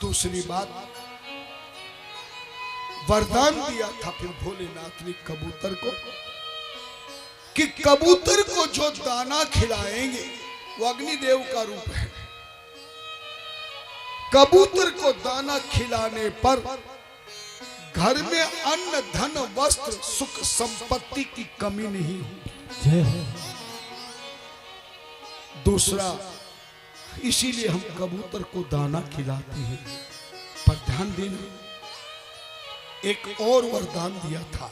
दूसरी बात, वरदान दिया था फिर भोलेनाथ ने कबूतर को कि कबूतर को जो दाना खिलाएंगे वो अग्निदेव का रूप है। कबूतर को दाना खिलाने पर घर में अन्न धन वस्त्र सुख संपत्ति की कमी नहीं होगी। दूसरा, इसीलिए हम कबूतर को दाना खिलाते हैं। पर ध्यान देना, एक और वरदान दिया था।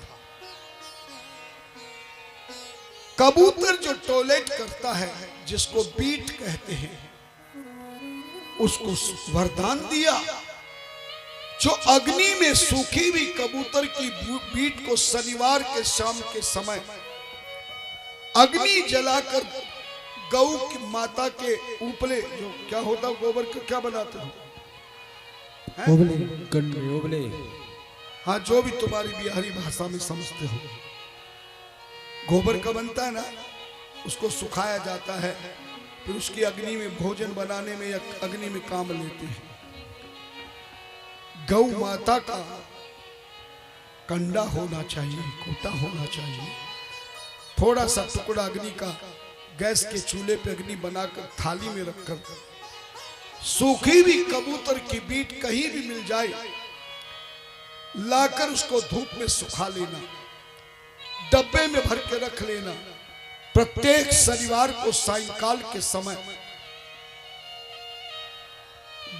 कबूतर जो टॉयलेट करता है, जिसको बीट कहते हैं, उसको वरदान दिया जो अग्नि में सूखी हुई कबूतर की बीट को शनिवार के शाम के समय अग्नि जलाकर गौ की माता के उपले, जो क्या होता है गोबर का क्या बनाते हो? ओबले, कंडे, ओबले। हाँ, जो भी तुम्हारी बिहारी भाषा में समझते हो, गोबर का बनता है ना, उसको सुखाया जाता है, फिर उसकी अग्नि में भोजन बनाने में या अग्नि में काम लेते हैं। गौ माता का कंडा होना चाहिए, कोटा होना चाहिए, थोड़ा सा टुकड़ा अग्नि का गैस के चूल्हे पे अग्नि बनाकर थाली में रखकर सूखी हुई कबूतर की बीट कहीं भी मिल जाए, लाकर उसको धूप में सुखा लेना, डब्बे में भर के रख लेना। प्रत्येक शनिवार को सायंकाल के समय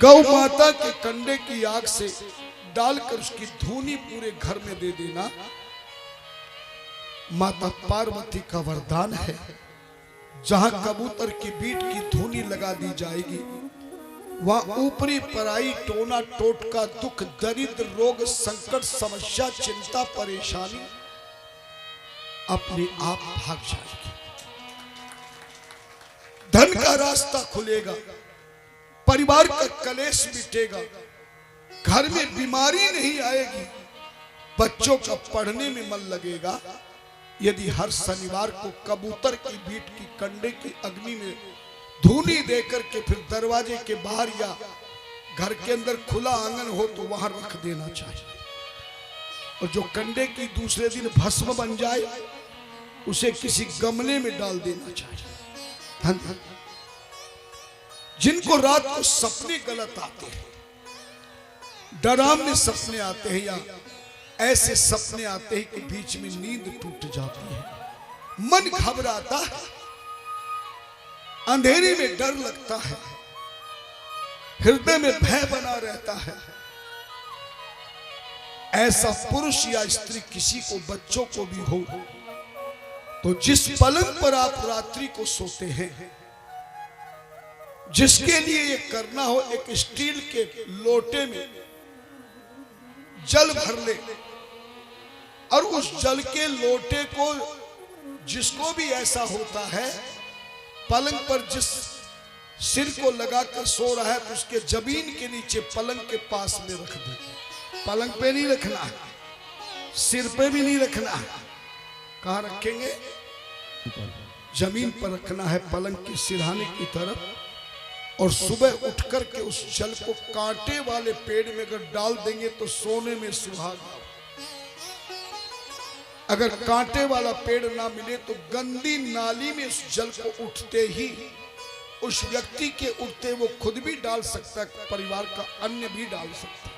गौ माता के कंडे की आग से डालकर उसकी धूनी पूरे घर में दे देना। माता पार्वती का वरदान है, जहां कबूतर की बीट की धूनी लगा दी जाएगी, वहां ऊपरी पराई टोना टोटका दुख दरिद्र रोग संकट समस्या चिंता परेशानी अपने आप भाग जाएगी। धन का रास्ता खुलेगा, परिवार का कलेश मिटेगा, घर में बीमारी नहीं आएगी, बच्चों का पढ़ने में मन लगेगा। यदि हर शनिवार को कबूतर की बीट की कंडे की अग्नि में धूनी देकर के फिर दरवाजे के बाहर या घर के अंदर खुला आंगन हो तो वहां रख देना चाहिए। और जो कंडे की दूसरे दिन भस्म बन जाए, उसे किसी गमले में डाल देना चाहिए। धन धन। जिनको रात को सपने गलत आते हैं, डरावने सपने आते हैं, या ऐसे सपने आते हैं कि बीच में नींद टूट जाती है, मन घबराता है, अंधेरे में डर लगता है, हृदय में भय बना रहता है, ऐसा पुरुष या स्त्री किसी को, बच्चों को भी हो, तो जिस पलंग पर आप रात्रि को सोते हैं, जिसके लिए ये करना हो, एक स्टील के लोटे में जल भर ले और उस जल के लोटे को, जिसको भी ऐसा होता है, पलंग पर जिस सिर को लगाकर सो रहा है, तो उसके जमीन के नीचे पलंग के पास में रख दे। पलंग पे नहीं रखना है, सिर पे भी नहीं रखना है। कहाँ रखेंगे? जमीन पर रखना है, पलंग के सिरहाने की तरफ। और सुबह उठकर के उस जल को कांटे वाले पेड़ में अगर डाल देंगे तो सोने में सुहागा। अगर कांटे वाला पेड़ ना मिले तो गंदी नाली में उस जल को उठते ही उस व्यक्ति के उठते वो खुद भी डाल सकता है, परिवार का अन्य भी डाल सकता है।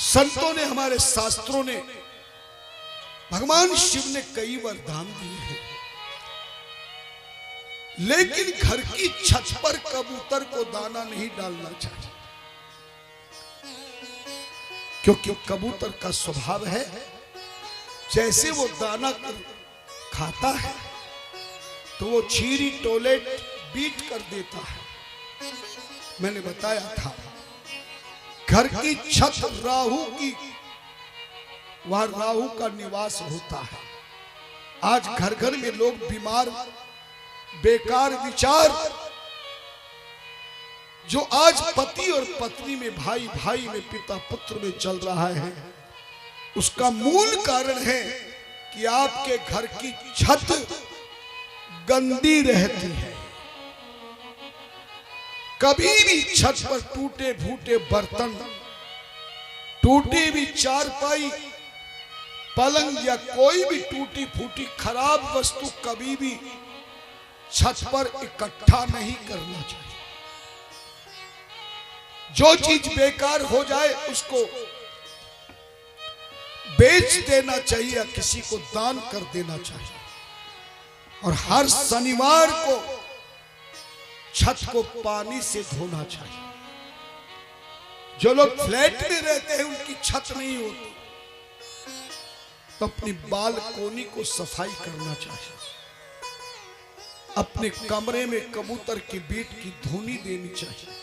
संतों ने, हमारे शास्त्रों ने, भगवान शिव ने कई वरदान दिए हैं, लेकिन घर की छत पर कबूतर को दाना नहीं डालना चाहिए, क्योंकि कबूतर का स्वभाव है, जैसे वो दाना खाता है तो वो छीरी टॉयलेट बीट कर देता है। मैंने बताया था, घर की छत राहु की, वहां राहु का निवास होता है। आज घर घर में लोग बीमार, बेकार विचार, जो आज पति और पत्नी में, भाई भाई में, पिता पुत्र में चल रहा है, उसका मूल कारण है कि आपके घर की छत गंदी रहती है। कभी भी छत पर टूटे फूटे बर्तन, टूटी भी चारपाई, पलंग या कोई भी टूटी फूटी खराब वस्तु कभी भी छत पर इकट्ठा नहीं करना चाहिए। जो चीज बेकार हो जाए उसको बेच देना चाहिए या किसी को दान कर देना चाहिए। और हर शनिवार को छत को पानी से धोना चाहिए। जो लोग फ्लैट में रहते हैं उनकी छत नहीं होती तो अपनी बालकोनी को सफाई करना चाहिए। अपने कमरे में कबूतर की बीट की धुनी देनी चाहिए।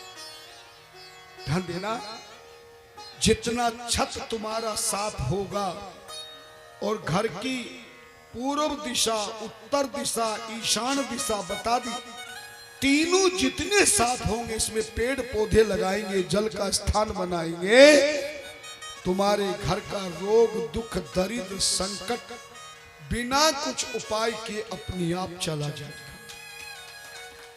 ध्यान देना, जितना छत तुम्हारा साफ होगा और घर की पूर्व दिशा, उत्तर दिशा, ईशान दिशा बता दी, तीनों जितने साफ होंगे, इसमें पेड़ पौधे लगाएंगे, जल का स्थान बनाएंगे, तुम्हारे घर का रोग दुख दरिद्र संकट बिना कुछ उपाय के अपने आप चला जाएगा।